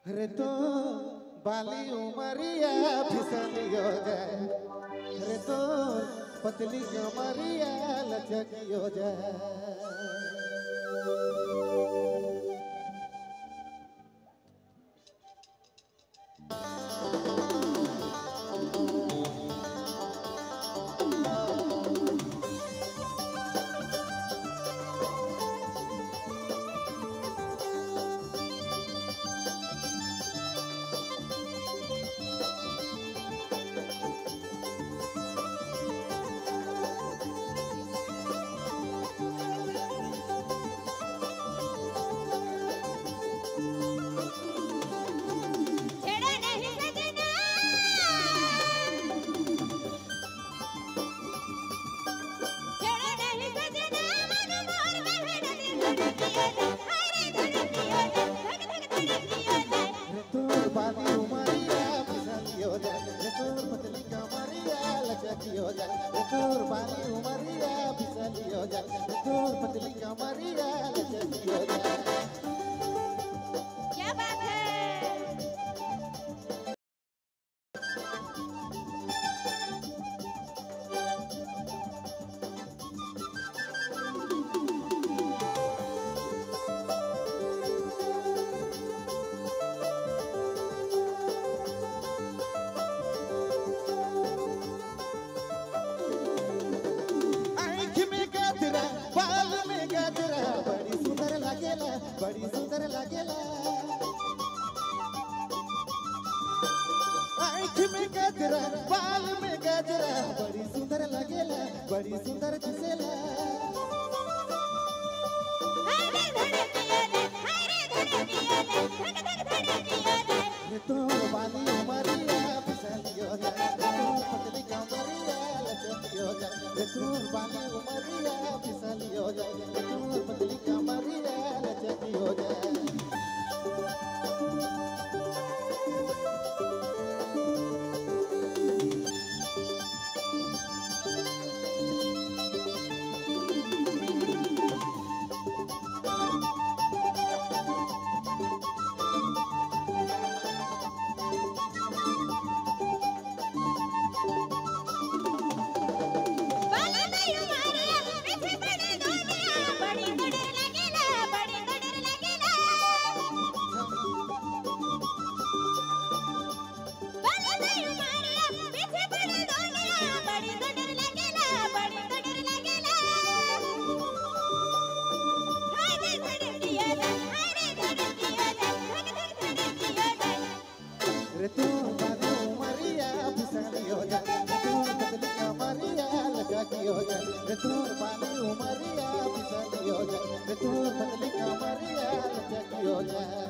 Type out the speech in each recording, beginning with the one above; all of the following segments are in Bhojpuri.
रे तो बाली उमरिया फिसलियो जाए, रे तो पतली कमरिया लचकियो जाए। बाली उमरिया फिसलियो जाए, रे तोर पतली कमरिया लचकियो जाए, रे तोर बाली उमरिया फिसलियो जाए, रे तोर पतली कमरिया लचकियो जाए। क्या बात है। बड़ी सुंदर लागेला, आँख में गजरा बाल में गजरा, बड़ी सुंदर लागेला, बड़ी सुंदर दिसेला। रे तो बाली उमरिया फिसलियो जाए, रे तो पतली कमरिया लचकियो जाए, रे तो बाली उमरिया फिसलियो जाए, रे तो पतली कमरिया लचकियो जाए। रे तो बाली उमरिया फिसलियो जाए, रे तो पतली कमरिया लचकियो जाए, रे तो बाली उमरिया फिसलियो जाए, रे तो पतली कमरिया लचकियो जाए।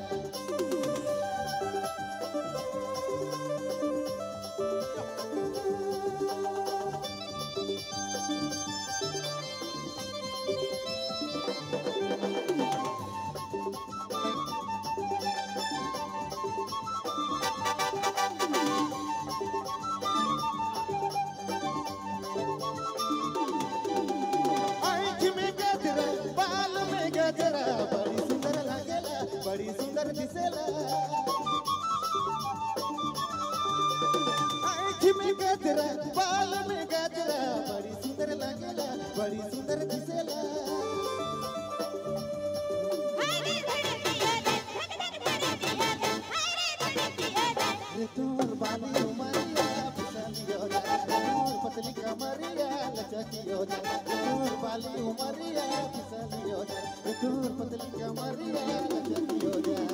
बड़ी सुंदर लागेला, बड़ी सुंदर दिसेला, आँख में गजरा बाल में गजरा, बड़ी सुंदर लागेला, बड़ी सुंदर दिसेला। रे तोर बाली उमरिया फिसलियो जाए, रे तोर पतली कमरिया लचकियो जाए, रे तोर बाली उमरिया फिसलियो जाए, रे तोर पतली कमरिया लचकियो जाए।